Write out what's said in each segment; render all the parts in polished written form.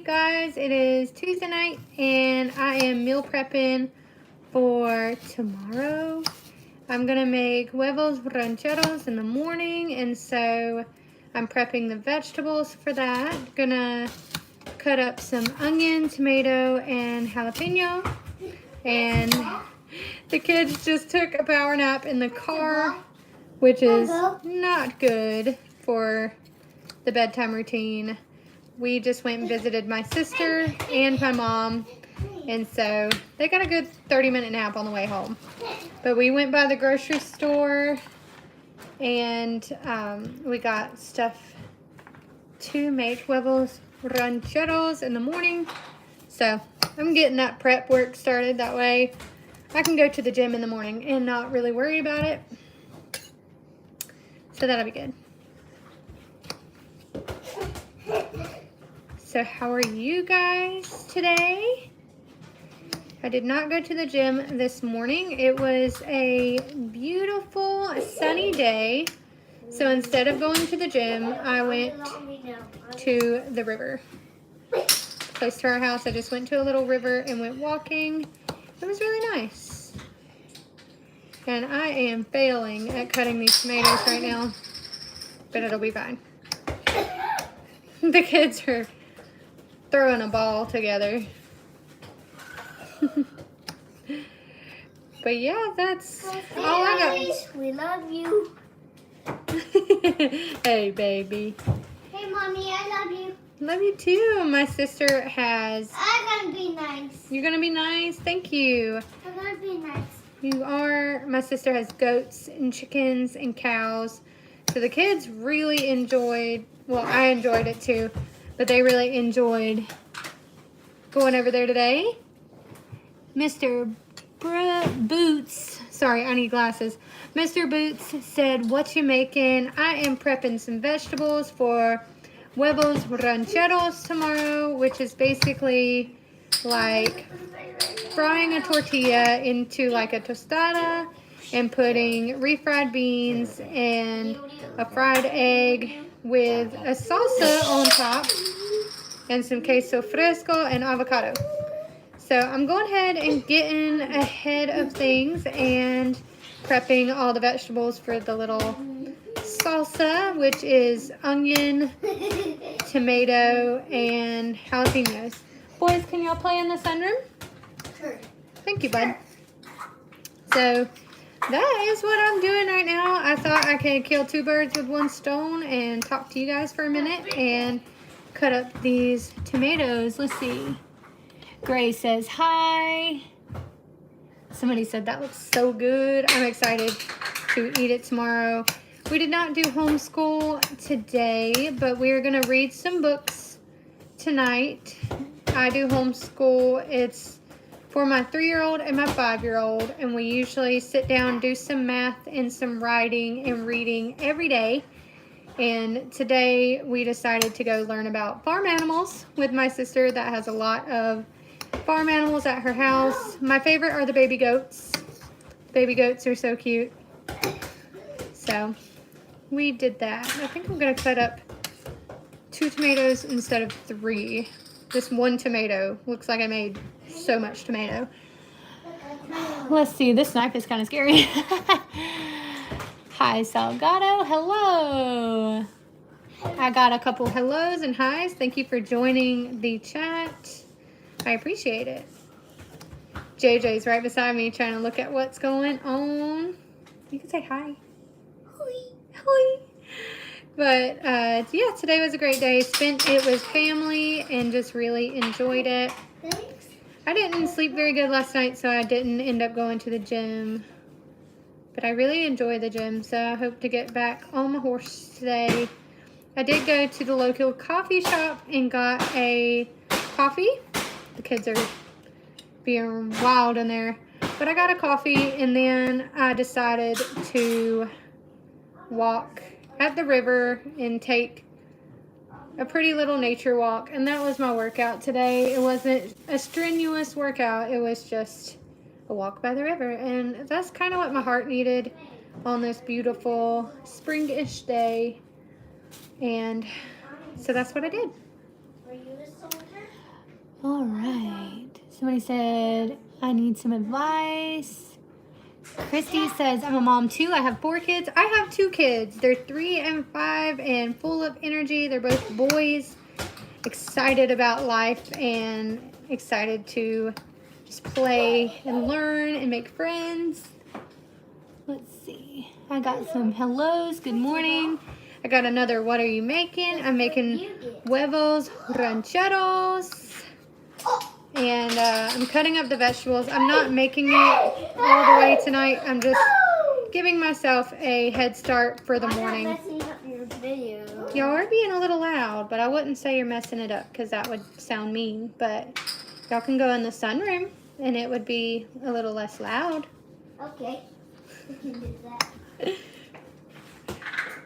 guys, it is Tuesday night and I am meal prepping for tomorrow. I'm gonna make huevos rancheros in the morning, and so I'm prepping the vegetables for that. Gonna cut up some onion, tomato, and jalapeno. And the kids just took a power nap in the car, which is not good for the bedtime routine. We just went and visited my sister and my mom, and so they got a good 30-minute nap on the way home. But we went by the grocery store and we got stuff to make huevos rancheros in the morning. So I'm getting that prep work started. That way I can go to the gym in the morning and not really worry about it. So that'll be good. So how are you guys today? I did not go to the gym this morning. It was a beautiful sunny day. So instead of going to the gym, I went to the river. Close to our house, I just went to a little river and went walking. It was really nice. And I am failing at cutting these tomatoes right now, but it'll be fine. The kids are throwing a ball together. But yeah, that's all I got. We love you. Hey, baby. Hey, Mommy, I love you. Love you too. My sister has... I'm gonna be nice. You're gonna be nice? Thank you. I'm gonna be nice. You are. My sister has goats and chickens and cows. So the kids really enjoyed, well, I enjoyed it too, but they really enjoyed going over there today. Mr. Boots, sorry, I need glasses. Mr. Boots said, "What you making?" I am prepping some vegetables for huevos rancheros tomorrow, which is basically like frying a tortilla into like a tostada and putting refried beans and a fried egg with a salsa on top and some queso fresco and avocado. So I'm going ahead and getting ahead of things and prepping all the vegetables for the little salsa, which is onion, tomato, and jalapenos. Boys, can y'all play in the sunroom? Sure. Thank you, bud. So that is what I'm doing right now. I thought I could kill two birds with one stone and talk to you guys for a minute and cut up these tomatoes. Let's see. Gray says hi. Somebody said that looks so good. I'm excited to eat it tomorrow. We did not do homeschool today, but we're going to read some books tonight. I do homeschool. It's for my 3-year-old and my 5-year-old, and we usually sit down, do some math and some writing and reading every day. And today we decided to go learn about farm animals with my sister that has a lot of farm animals at her house. My favorite are the baby goats. Baby goats are so cute. So we did that. I think I'm going to cut up 2 tomatoes instead of 3. Just 1 tomato. Looks like I made so much tomato. Let's see. This knife is kind of scary. Hi, Salgado. Hello. I got a couple hellos and highs. Thank you for joining the chat. I appreciate it. JJ's right beside me trying to look at what's going on. You can say hi. Hoi. Hoi. But yeah, today was a great day. Spent it with family and just really enjoyed it. Thanks. I didn't sleep very good last night, so I didn't end up going to the gym. But I really enjoy the gym, so I hope to get back on my horse today. I did go to the local coffee shop and got a coffee. The kids are being wild in there. But I got a coffee, and then I decided to walk at the river and take a pretty little nature walk. And that was my workout today. It wasn't a strenuous workout. It was just a walk by the river. And that's kind of what my heart needed on this beautiful spring-ish day. And so that's what I did. Were you a soldier? Somebody said, I need some advice. Christy says, I'm a mom too. I have 4 kids. I have 2 kids. They're 3 and 5 and full of energy. They're both boys. Excited about life and excited to just play and learn and make friends. Let's see. I got some hellos. Good morning. I got another what are you making? I'm making huevos rancheros. And I'm cutting up the vegetables. I'm not making it all the way tonight. I'm just giving myself a head start for the morning. Messing up your video. Y'all are being a little loud, but I wouldn't say you're messing it up because that would sound mean. But y'all can go in the sunroom and it would be a little less loud. Okay. We can do that.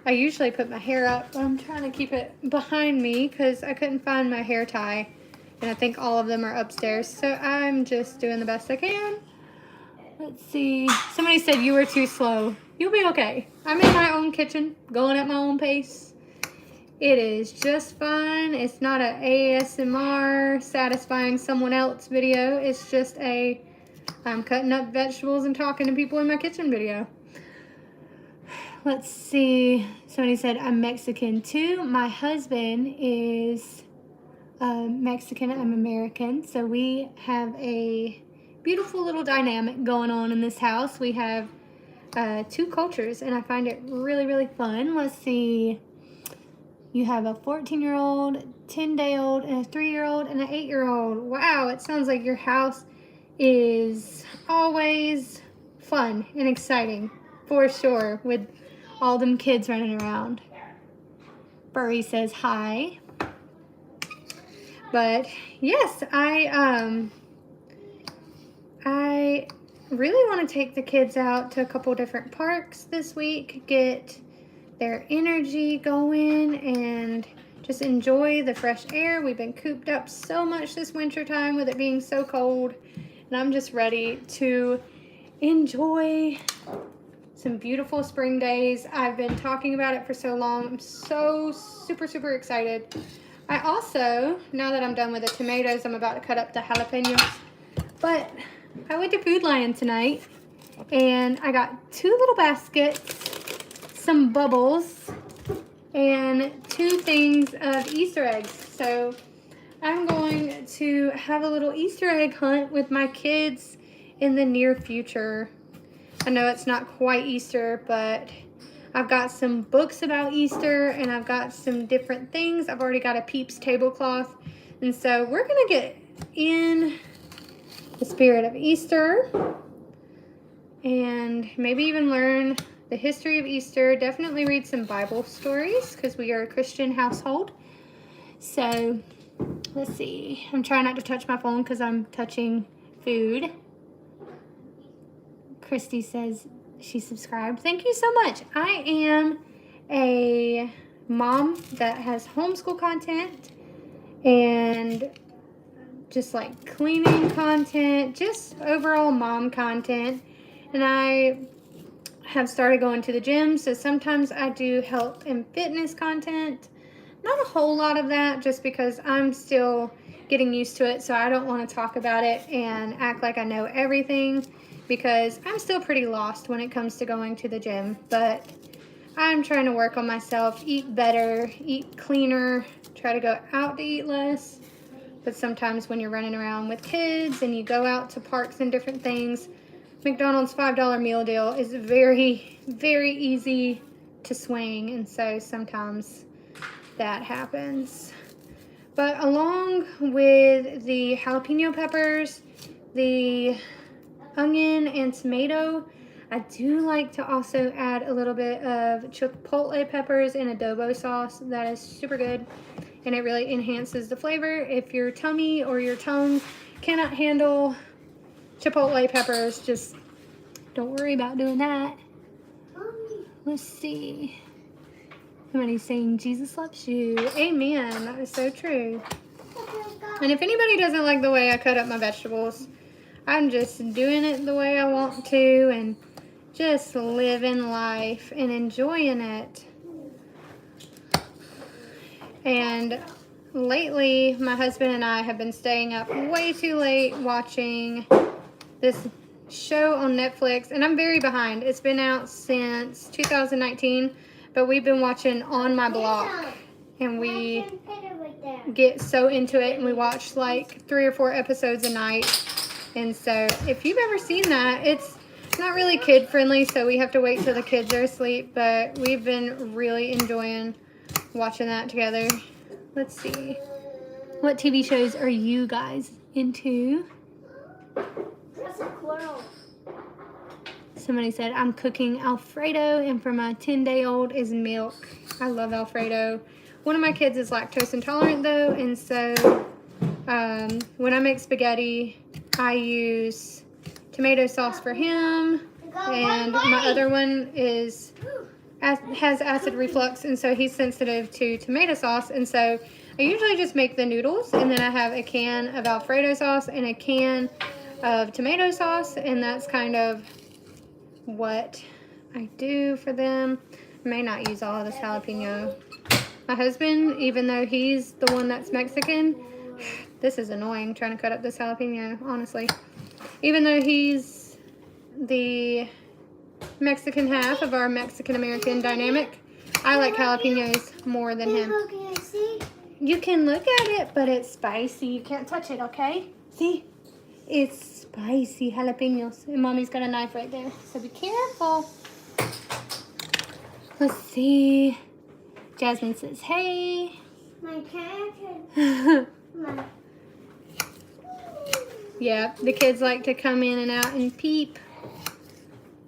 I usually put my hair up, but I'm trying to keep it behind me because I couldn't find my hair tie. And I think all of them are upstairs. So I'm just doing the best I can. Let's see. Somebody said you were too slow. You'll be okay. I'm in my own kitchen, going at my own pace. It is just fun. It's not a ASMR satisfying someone else video. It's just a I'm cutting up vegetables and talking to people in my kitchen video. Let's see. Somebody said I'm Mexican too. My husband is Mexican. I'm American. So we have a beautiful little dynamic going on in this house. We have 2 cultures and I find it really, really fun. Let's see. You have a 14-year-old, 10-day-old, and a 3-year-old, and an 8-year-old. Wow, it sounds like your house is always fun and exciting, for sure, with all them kids running around. Burry says hi. But yes, I really want to take the kids out to a couple different parks this week, get their energy going, and just enjoy the fresh air. We've been cooped up so much this winter time with it being so cold, and I'm just ready to enjoy some beautiful spring days. I've been talking about it for so long. I'm so super excited. I also, now that I'm done with the tomatoes, I'm about to cut up the jalapenos. But I went to Food Lion tonight, and I got 2 little baskets, some bubbles, and 2 things of Easter eggs. So I'm going to have a little Easter egg hunt with my kids in the near future. I know it's not quite Easter, but I've got some books about Easter, and I've got some different things. I've already got a Peeps tablecloth, and so we're going to get in the spirit of Easter and maybe even learn the history of Easter. Definitely read some Bible stories because we are a Christian household. So let's see. I'm trying not to touch my phone because I'm touching food. Christy says she subscribed. Thank you so much. I am a mom that has homeschool content and just like cleaning content, just overall mom content. And I have started going to the gym, so sometimes I do health and fitness content. Not a whole lot of that, just because I'm still getting used to it, so I don't want to talk about it and act like I know everything, because I'm still pretty lost when it comes to going to the gym. But I'm trying to work on myself, eat better, eat cleaner, try to go out to eat less. But sometimes when you're running around with kids and you go out to parks and different things, McDonald's $5 meal deal is very, very easy to swing, and so sometimes that happens. But along with the jalapeno peppers, the onion and tomato, I do like to also add a little bit of chipotle peppers in adobo sauce. That is super good, and it really enhances the flavor. If your tummy or your tongue cannot handle chipotle peppers, just don't worry about doing that. Let's see. Somebody's saying Jesus loves you. Amen. That is so true. And if anybody doesn't like the way I cut up my vegetables, I'm just doing it the way I want to and just living life and enjoying it. And lately, my husband and I have been staying up way too late watching this show on Netflix, and I'm very behind. It's been out since 2019, but we've been watching On My Block, and we get so into it, and we watch like 3 or 4 episodes a night. And so if you've ever seen that, it's not really kid friendly, so we have to wait till the kids are asleep, but we've been really enjoying watching that together. Let's see, what TV shows are you guys into? That's a squirrel. Somebody said, I'm cooking Alfredo, and for my 10-day-old is milk. I love Alfredo. One of my kids is lactose intolerant, though, and so when I make spaghetti, I use tomato sauce for him, and my other one has acid reflux, and so he's sensitive to tomato sauce, and so I usually just make the noodles, and then I have a can of Alfredo sauce and a can of tomato sauce, and that's kind of what I do for them. I may not use all of this jalapeno. My husband, even though he's the one that's Mexican, this is annoying trying to cut up this jalapeno, honestly. Even though he's the Mexican half of our Mexican-American dynamic, I like jalapenos more than him. You can look at it, but it's spicy. You can't touch it, okay? See? It's spicy jalapenos. And Mommy's got a knife right there, so be careful. Let's see. Jasmine says, hey. My cat. Yeah, the kids like to come in and out and peep.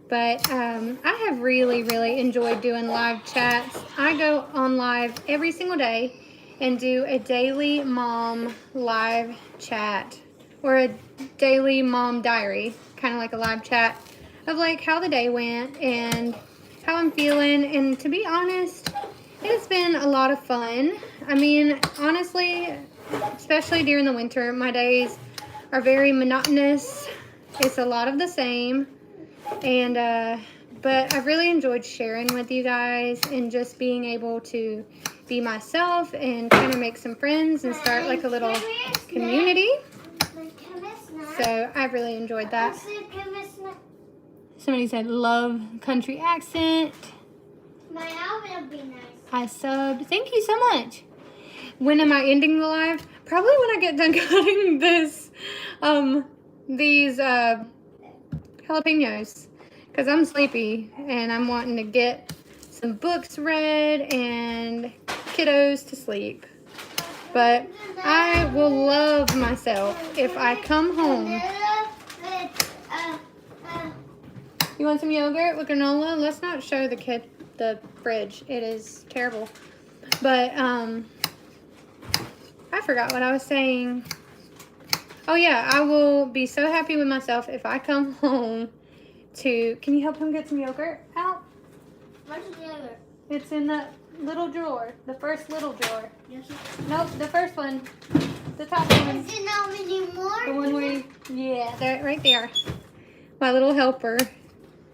But I have really, really enjoyed doing live chats. I go on live every single day and do a daily mom live chat, or a daily mom diary, kind of like a live chat of like how the day went and how I'm feeling. And to be honest, it's been a lot of fun. I mean, honestly, especially during the winter, my days are very monotonous. It's a lot of the same. And but I've really enjoyed sharing with you guys and just being able to be myself and kind of make some friends and start like a little community. So I've really enjoyed that. Somebody said love country accent. My outfit would be nice. I subbed. Thank you so much. When am I ending the live? Probably when I get done cutting these jalapenos, because I'm sleepy and I'm wanting to get some books read and kiddos to sleep. But I will love myself if I come home. You want some yogurt with granola? Let's not show the kid the fridge. It is terrible. But I forgot what I was saying. Oh yeah, I will be so happy with myself if I come home to... Can you help him get some yogurt out? Where's the yogurt? It's in the little drawer. The first little drawer. Yes. Nope, the first one. The top one. Is it not anymore? The one where you... Yeah, there, right there. My little helper.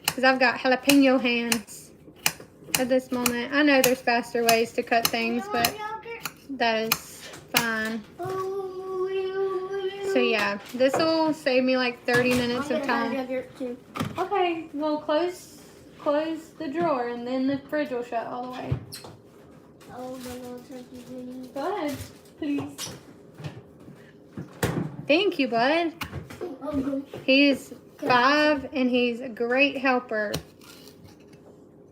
Because I've got jalapeno hands at this moment. I know there's faster ways to cut things, but that is fine. So yeah, this will save me like 30 minutes of time. Okay, well close the drawer and then the fridge will shut all the way. Oh, the little turkey goodie. Go ahead, please. Thank you, bud. He's 5 and he's a great helper.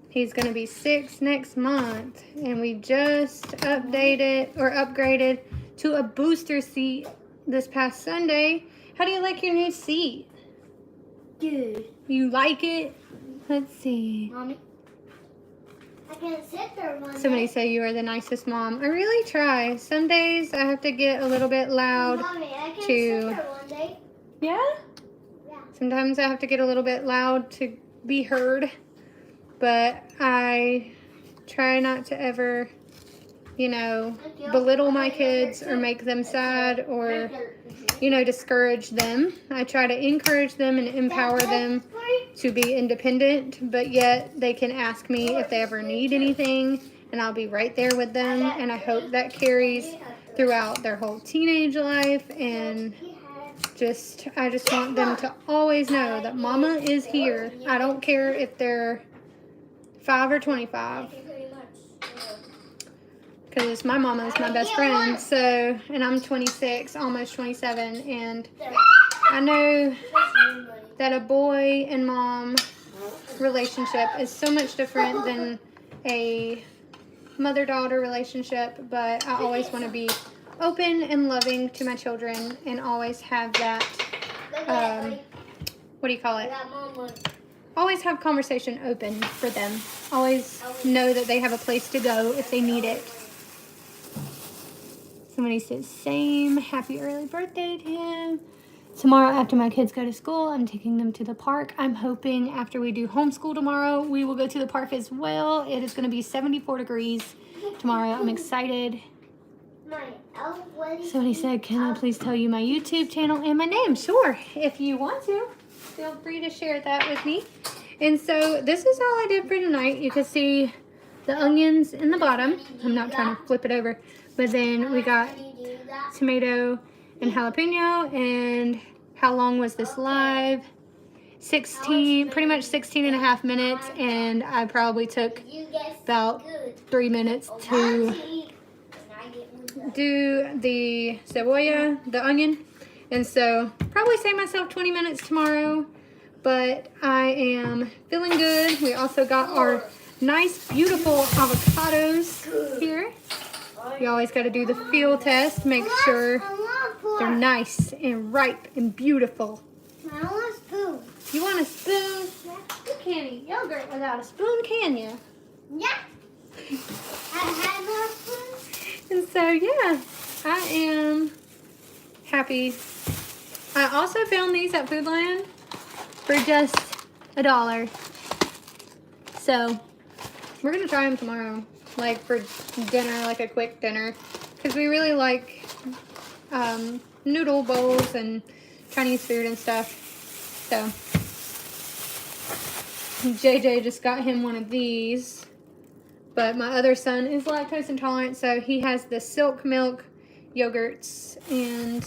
He's going to be 6 next month, and we just upgraded to a booster seat this past Sunday. How do you like your new seat? Good. You like it? Let's see. Mommy, I can't sit there one Somebody day. say you are the nicest mom. I really try. Some days I have to get a little bit loud. Mommy, I can't to- sit there one day. Yeah? Yeah. Sometimes I have to get a little bit loud to be heard. But I try not to ever, belittle my kids or make them sad or, discourage them. I try to encourage them and empower them to be independent, but yet they can ask me if they ever need anything, and I'll be right there with them. And I hope that carries throughout their whole teenage life, and I just want them to always know that Mama is here. I don't care if they're 5 or 25, because my mama is my best friend. So, and I'm 26, almost 27, and I know that a boy and mom relationship is so much different than a mother-daughter relationship, but I always want to be open and loving to my children and always have that, what do you call it? Always have conversation open for them. Always know that they have a place to go if they need it. Somebody says, same. Happy early birthday to him. Tomorrow after my kids go to school, I'm taking them to the park. I'm hoping after we do homeschool tomorrow, we will go to the park as well. It is going to be 74 degrees tomorrow. I'm excited. Somebody said, can I please tell you my YouTube channel and my name? Sure, if you want to. Feel free to share that with me. And so this is all I did for tonight. You can see the onions in the bottom. I'm not trying to flip it over. But then we got tomato and jalapeno. And how long was this live? 16, pretty much 16 and a half minutes. And I probably took about 3 minutes to do the cebolla, the onion. And so probably save myself 20 minutes tomorrow, but I am feeling good. We also got our nice, beautiful avocados here. You always got to do the feel test, make sure they're nice and ripe and beautiful. I want a spoon. You want a spoon? You can't eat yogurt without a spoon, can you? Yeah. I had more spoons. And so, yeah, I am happy. I also found these at Food Lion for just $1. So, we're going to try them tomorrow, like for dinner, like a quick dinner. Because we really like noodle bowls and Chinese food and stuff. So, JJ just got him one of these. But my other son is lactose intolerant, so he has the silk milk yogurts. And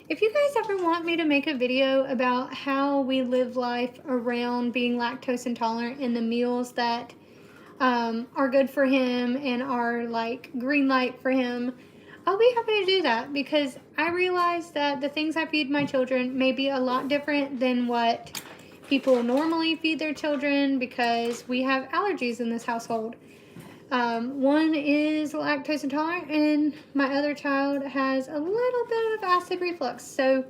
if you guys ever want me to make a video about how we live life around being lactose intolerant and the meals that are good for him and are like green light for him, I'll be happy to do that, because I realize that the things I feed my children may be a lot different than what people normally feed their children, because we have allergies in this household. One is lactose intolerant, and my other child has a little bit of acid reflux. So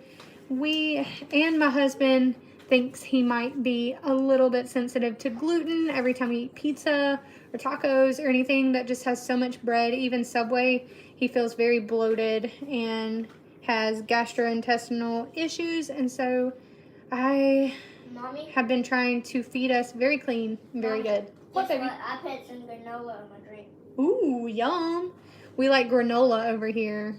and my husband thinks he might be a little bit sensitive to gluten every time we eat pizza or tacos or anything that just has so much bread. Even Subway, he feels very bloated and has gastrointestinal issues. And so I have been trying to feed us very clean and very good. What, baby? I put some granola in my drink. Ooh, yum. We like granola over here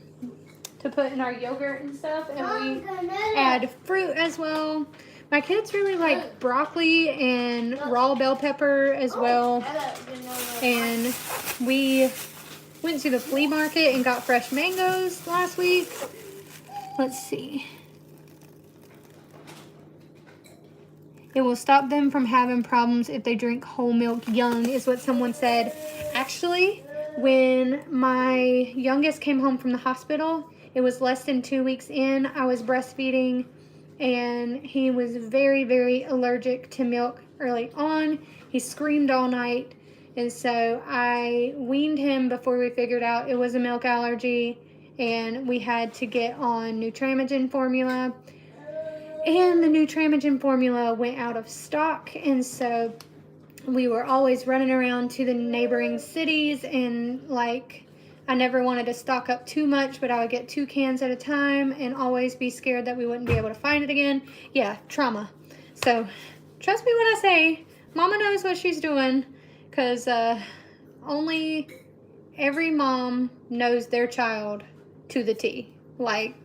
to put in our yogurt and stuff. And we add fruit as well. My kids really like broccoli and raw bell pepper as well. And we went to the flea market and got fresh mangoes last week. Let's see. It will stop them from having problems if they drink whole milk young, is what someone said. Actually, when my youngest came home from the hospital, it was less than 2 weeks in. I was breastfeeding, and he was very, very allergic to milk early on. He screamed all night, and so I weaned him before we figured out it was a milk allergy, and we had to get on Nutramigen formula. And the Nutramigen formula went out of stock, and so we were always running around to the neighboring cities, and like I never wanted to stock up too much, but I would get 2 cans at a time and always be scared that we wouldn't be able to find it again. Yeah, trauma. So trust me when I say Mama knows what she's doing, because only every mom knows their child to the T. Like,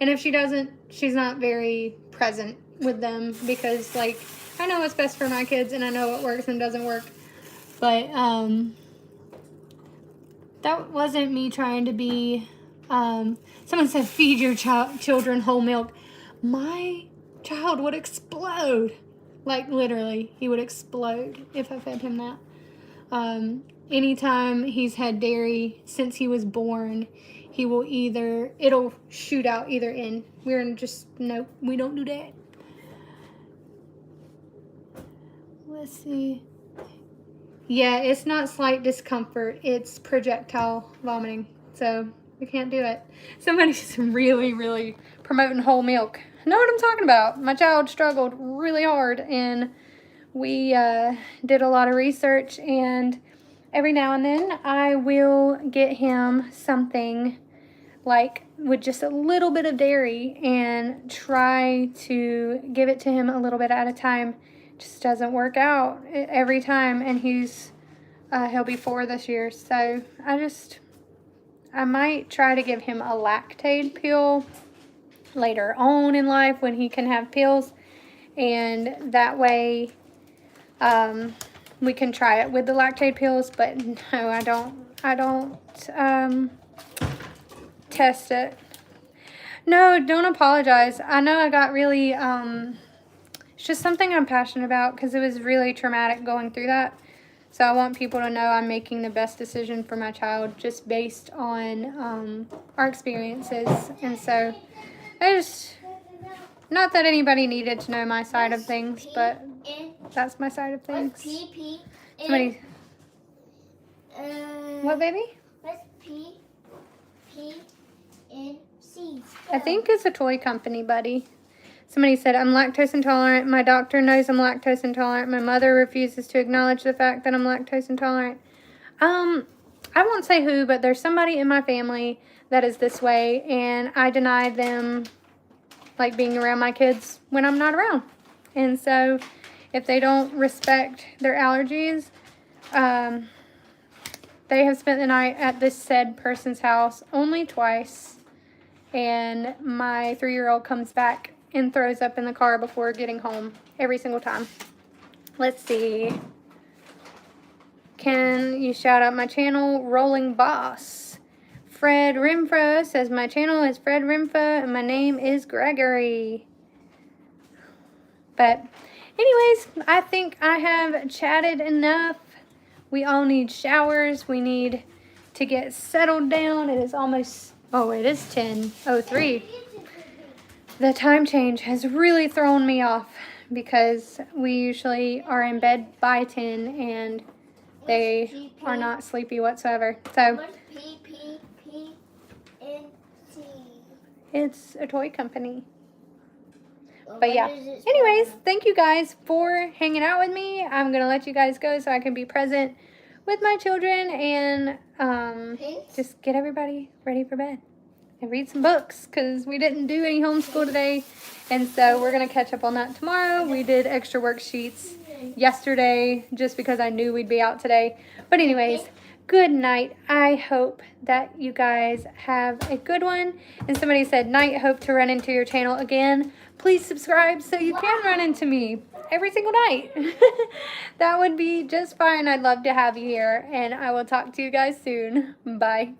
and if she doesn't, she's not very present with them, because like I know what's best for my kids and I know what works and doesn't work. But that wasn't me trying to be Someone said feed your children whole milk. My child would explode. Like literally, he would explode if I fed him that. Anytime he's had dairy since he was born, he will it'll shoot out either end. Nope, we don't do that. Let's see. Yeah, it's not slight discomfort. It's projectile vomiting. So we can't do it. Somebody's really, really promoting whole milk. I know what I'm talking about. My child struggled really hard, and we did a lot of research, and every now and then I will get him something like with just a little bit of dairy and try to give it to him a little bit at a time. Just doesn't work out every time, and he'll be 4 this year, so I might try to give him a Lactaid pill later on in life when he can have pills, and that way we can try it with the Lactaid pills. But no, I don't test it. No, don't apologize. I know I got really it's just something I'm passionate about because it was really traumatic going through that. So I want people to know I'm making the best decision for my child just based on our experiences. And so not that anybody needed to know my side of things, but that's my side of things. Somebody, what, baby? What's P N C? I think it's a toy company, buddy. Somebody said, I'm lactose intolerant. My doctor knows I'm lactose intolerant. My mother refuses to acknowledge the fact that I'm lactose intolerant. I won't say who, but there's somebody in my family that is this way, and I deny them like being around my kids when I'm not around. And so if they don't respect their allergies, they have spent the night at this said person's house only twice, and my 3-year-old comes back and throws up in the car before getting home every single time. Let's see. Can you shout out my channel? Rolling Boss. Fred Renfro says my channel is Fred Renfro and my name is Gregory. But anyways, I think I have chatted enough. We all need showers. We need to get settled down. It is almost, it is 10:03. The time change has really thrown me off because we usually are in bed by 10 and they are not sleepy whatsoever. So it's a toy company. But yeah, anyways, thank you guys for hanging out with me. I'm going to let you guys go so I can be present with my children and just get everybody ready for bed. And read some books because we didn't do any homeschool today, and so we're going to catch up on that tomorrow. We did extra worksheets yesterday just because I knew we'd be out today. But anyways, good night. I hope that you guys have a good one. And somebody said, night, hope to run into your channel again. Please subscribe so you can run into me every single night. That would be just fine. I'd love to have you here, and I will talk to you guys soon. Bye.